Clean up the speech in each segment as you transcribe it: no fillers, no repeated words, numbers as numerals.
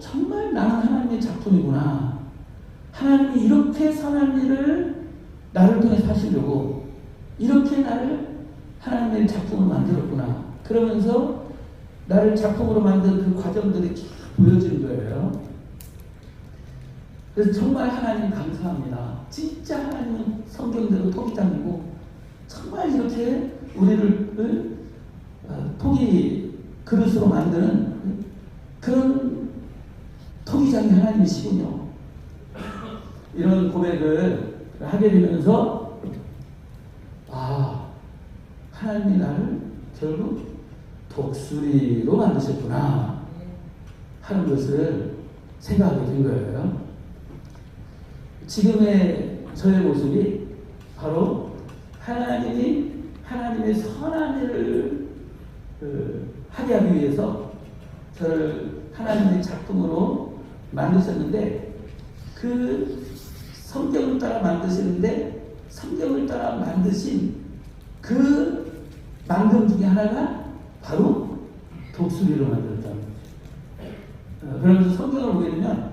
정말 나는 하나님의 작품이구나. 하나님이 이렇게 선한 일을 나를 통해 하시려고 이렇게 나를 하나님의 작품으로 만들었구나. 그러면서 나를 작품으로 만든 그 과정들이 쫙 보여지는 거예요. 그래서 정말 하나님 감사합니다. 진짜 하나님은 성경대로 토기장이고 정말 이렇게 우리를 토기 그릇으로 만드는 그런 토기장이 하나님이시군요. 이런 고백을 하게 되면서 하나님이 나를 결국 독수리로 만드셨구나 하는 것을 생각하게 된 거예요. 지금의 저의 모습이 바로 하나님이 하나님의 선한 일을 하게 하기 위해서 저를 하나님의 작품으로 만드셨는데, 그 성경을 따라 만드시는데 성경을 따라 만드신 그 만금 중에 하나가 바로 독수리로 만들었다는 거죠. 그러면서 성경을 보게 되면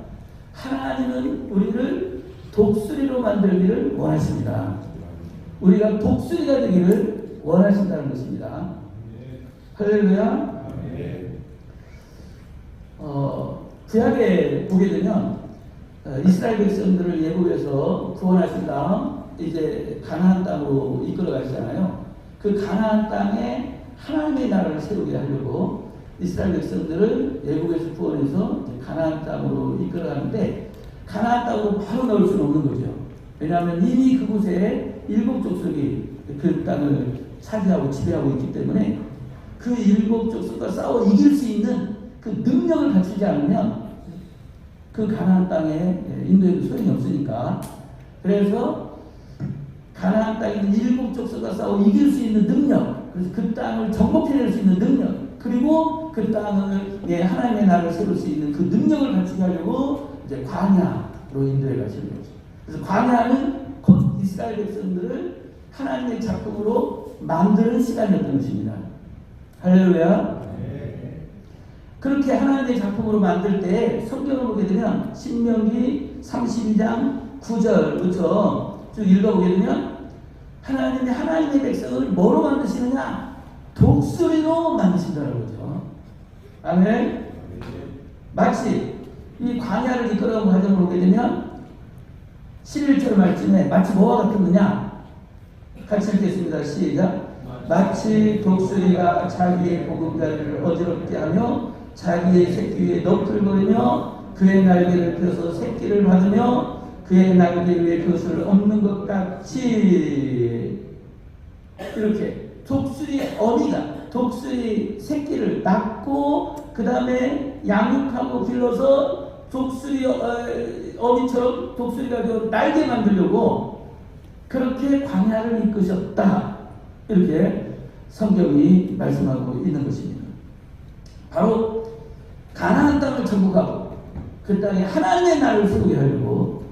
하나님은 우리를 독수리로 만들기를 원하십니다. 우리가 독수리가 되기를 원하신다는 것입니다. 할렐루야. 구약에 보게 되면 이스라엘 백성들을 애굽에서 구원하신 다음 이제 가나안 땅으로 이끌어 가시잖아요. 그 가나안 땅에 하나님의 나라를 세우게 하려고 이스라엘 백성들을 애굽에서 구원해서 가나안 땅으로 이끌어 가는데, 가나안 땅으로 바로 넣을 수는 없는 거죠. 왜냐하면 이미 그곳에 7족속이 그 땅을 차지하고 지배하고 있기 때문에 그 7족속과 싸워 이길 수 있는 그 능력을 갖추지 않으면 그 가나안 땅에 인도해도 소용이 없으니까, 그래서 가나안 땅에 있는 7족속과 싸워 이길 수 있는 능력, 그래서 그 땅을 정복해낼 수 있는 능력, 그리고 그 땅을 하나님의 나라를 세울 수 있는 그 능력을 갖추게 하려고 이제 광야로 인도해 가시는 거죠. 그래서 광야는 곧 이스라엘 백성들을 하나님의 작품으로 만드는 시간이었던 것입니다. 할렐루야. 그렇게 하나님의 작품으로 만들 때 성경을 보게 되면 신명기 32장 9절부터 쭉 읽어보게 되면 하나님이 하나님의 백성을 뭐로 만드시느냐? 독수리로 만드신다는 거죠. 아멘. 마치 이 광야를 이끌어가는 과정을 보게 되면 11절 말씀에 마치 뭐와 같았느냐? 같이 읽겠습니다. 시작. 마치 독수리가 자기의 보금자리를 어지럽게 하며 자기의 새끼 위에 너풀거리며 그의 날개를 펴서 새끼를 받으며 그의 날개 위에 그것을 엎는 것 같이, 이렇게 독수리의 어미가 독수리 새끼를 낳고 그 다음에 양육하고 길러서 독수리 어미처럼 독수리가 날개 만들려고 그렇게 광야를 이끄셨다, 이렇게 성경이 말씀하고 있는 것입니다. 바로 가나안 땅을 정복하고 그 땅에 하나님의 나라를 세우게 하려고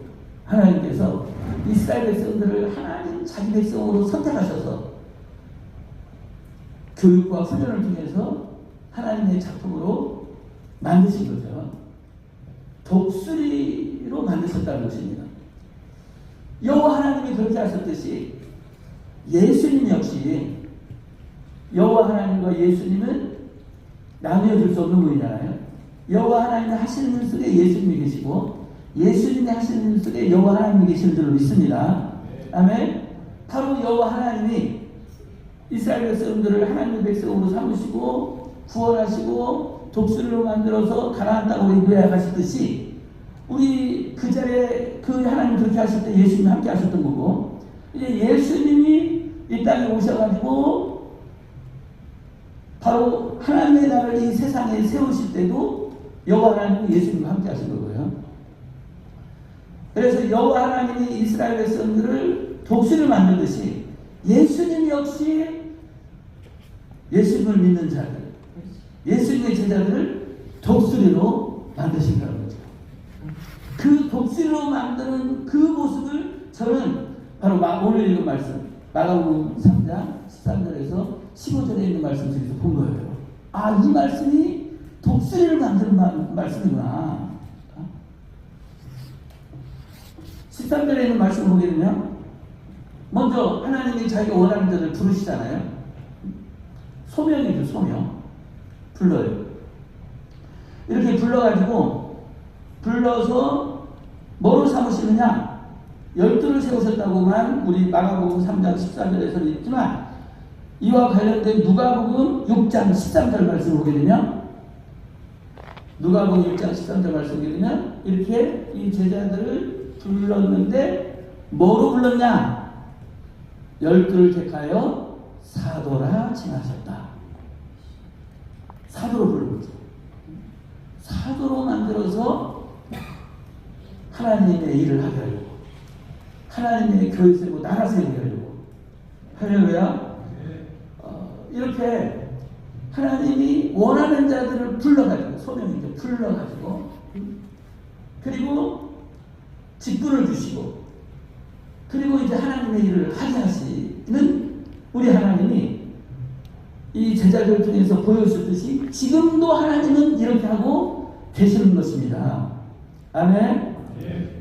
하나님께서 이스라엘 백성들을 하나님 자기 백성으로 선택하셔서 교육과 훈련을 통해서 하나님의 작품으로 만드신 거죠. 독수리로 만드셨다는 것입니다. 여호와 하나님이 그렇게 하셨듯이 예수님 역시, 여호와 하나님과 예수님은 나누어질 수 없는 분이잖아요. 여호와 하나님이 하시는 일 속에 예수님이 계시고 예수님이 하시는 일 속에 여호와 하나님이 계시는 줄로 믿습니다. 아멘. 바로 여호와 하나님이 이스라엘 백성들을 하나님의 백성으로 삼으시고 구원하시고 독수리로 만들어서 가나안 땅으로 인도해 가시듯이, 우리 그 자리에 그 하나님 그렇게 하실 때 예수님이 함께 하셨던 거고, 이제 예수님이 이 땅에 오셔가지고 바로 하나님의 나라를 이 세상에 세우실 때도 여호와 하나님이 예수님과 함께 하신 거고요. 그래서 여호와 하나님이 이스라엘 백성들을 독수리를 만들듯이 예수님 역시 예수님을 믿는 자들, 예수님의 제자들을 독수리로 만드신다는 거죠. 그 독수리로 만드는 그 모습을 저는 바로 오늘 읽은 말씀 마가복음 3장 13절에서 15절에 있는 말씀 중에서 본 거예요. 이 말씀이 독수리를 만드는 말씀이구나. 13절에 있는 말씀을 보게 되면 먼저 하나님이 자기가 원하는 자를 부르시잖아요. 소명이죠. 소명. 불러요. 이렇게 불러서 뭐로 삼으시느냐? 12를 세우셨다고만 우리 마가복음 3장 14절에서는 있지만, 이와 관련된 누가복음 6장 13절 말씀을 보게 되면, 누가복음 6장 13절 말씀을 보게 되면 이렇게 이 제자들을 불렀는데 뭐로 불렀냐? 12를 택하여 사도라 칭하셨다. 사도로 부른 거죠. 사도로 만들어서 하나님의 일을 하게 하려고, 하나님의 교회 세우고 나라 세우게 하려고. 할렐루야. 이렇게 하나님이 원하는 자들을 불러가지고, 소명이죠. 불러가지고, 그리고 직분을 주시고, 그리고 이제 하나님의 일을 하게 하시는 우리 하나님이 이 제자들 중에서 보여주듯이 지금도 하나님은 이렇게 하고 계시는 것입니다. 아멘.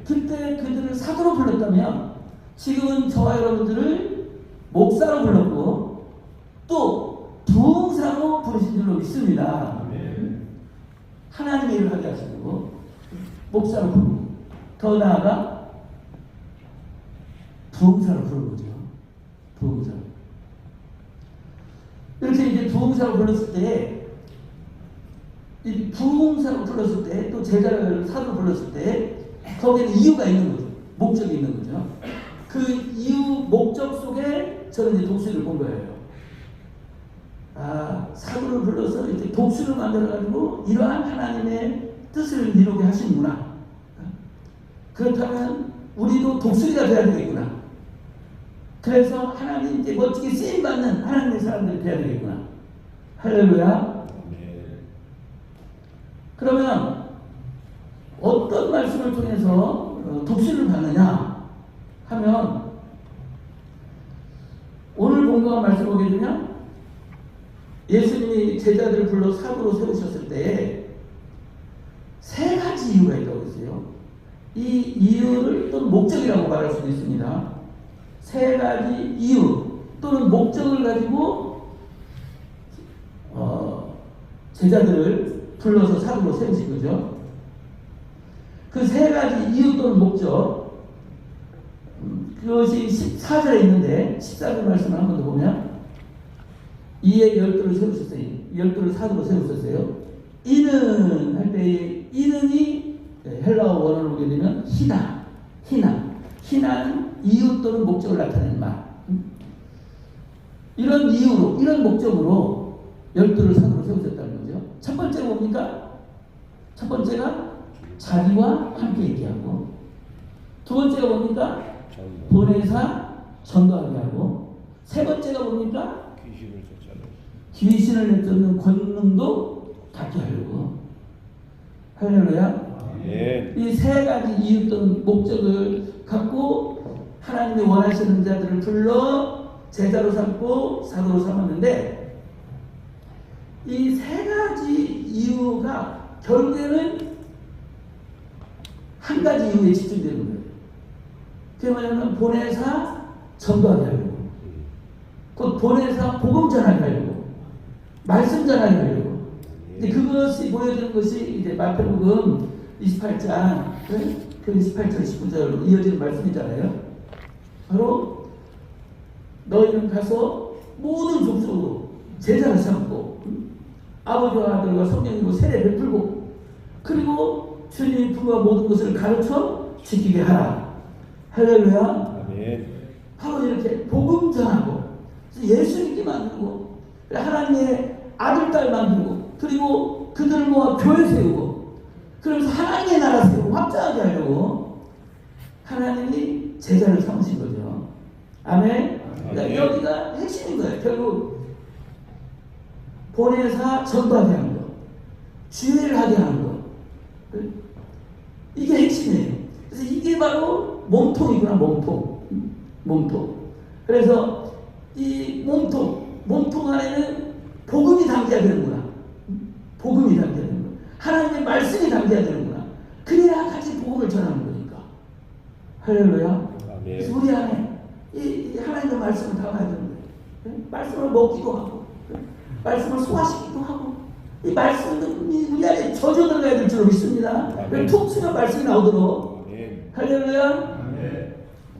그때 그들을 사도로 불렀다면 지금은 저와 여러분들을 목사로 불렀고 또 부흥사로 부르신 줄로 믿습니다. 하나님의 일을 하게 하시고 목사로 부르고 더 나아가 부흥사로 부르는 거죠. 부흥사로. 이렇게 이제 부흥사로 불렀을 때, 이 부흥사로 불렀을 때, 또 제자를 사도로 불렀을 때, 거기에는 이유가 있는 거죠. 목적이 있는 거죠. 그 이유, 목적 속에 저는 이제 독수리를 본 거예요. 사도를 불러서 이렇게 독수리를 만들어가지고 이러한 하나님의 뜻을 이루게 하시는구나. 그렇다면 우리도 독수리가 되어야 되겠구나. 그래서 하나님께 멋지게 쓰임받는 하나님의 사람들이 되어야 되겠구나. 할렐루야. 그러면 어떤 말씀을 통해서 독수리를 받느냐 하면, 오늘 본문의 말씀을 보게 되면 예수님이 제자들을 불러 사도로 세우셨을 때 세 가지 이유가 있다고 했어요. 이 이유를 또 목적이라고 말할 수도 있습니다. 세 가지 이유 또는 목적을 가지고 제자들을 불러서 사도로 세우신 거죠. 그 세 가지 이유 또는 목적, 그것이 14절에 있는데 14절 말씀을 한 번 더 보면, 이에 12를 세우셨어요. 12를 사도로 세우셨어요. 이는 할 때에 이는이 헬라어 원어를 보게 되면 희나는 이유 또는 목적을 나타내는 말. 이런 이유로, 이런 목적으로 12를 사도로 세우셨다는 거죠. 첫 번째가 뭡니까? 첫 번째가 자기와 함께 있게 하고, 두 번째가 뭡니까? 보내사 전도하게 하고, 세 번째가 뭡니까? 귀신을 내쫓는 권능도 갖게 하려고. 할렐루야. 이 세 가지 이유 또는 목적을 갖고 하나님이 원하시는 자들을 불러 제자로 삼고 사도로 삼았는데, 이 세 가지 이유가 결국에는 한 가지 이유에 집중되는 거예요. 그게 뭐냐면 보내사 전도하게 하려고, 곧 보내사 복음 전하게 하려고, 말씀 전하게 하려고. 근데 그것이 보여주는 것이 이제 마태복음 28장, 그 28절 19절로 이어지는 말씀이잖아요. 바로 너희는 가서 모든 족속으로 제자를 삼고 아버지와 아들과 성령으로 세례 베풀고, 그리고 주님이 부모와 모든 것을 가르쳐 지키게 하라. 할렐루야. 아멘. 바로 이렇게 복음 전하고 예수 믿게 만들고 하나님의 아들 딸 만들고, 그리고 그들을 모아 교회 세우고, 그러면서 하나님의 나라 세우고 확장하게 하려고 하나님이 제자를 삼으신 거죠. 아멘. 그러니까 여기가 핵심인 거예요. 결국 보내사 전도하게 하는 거, 지혜를 하게 하는 거, 이게 핵심이에요. 그래서 이게 바로 몸통이구나. 몸통. 그래서 이 몸통 안에는 복음이 담겨야 되는구나. 복음이 담겨야 되는 돼야 되는구나. 그래야 같이 복음을 전하는 거니까. 할렐루야. 그래서 우리 안에 이 하나님의 말씀을 담아야 되는 거예요. 말씀을 먹기도 하고, 말씀을 소화시키기도 하고, 이 말씀은 우리 안에 젖어 들어가야 될 줄로 믿습니다. 통수가 말씀이 나오도록. 할렐루야.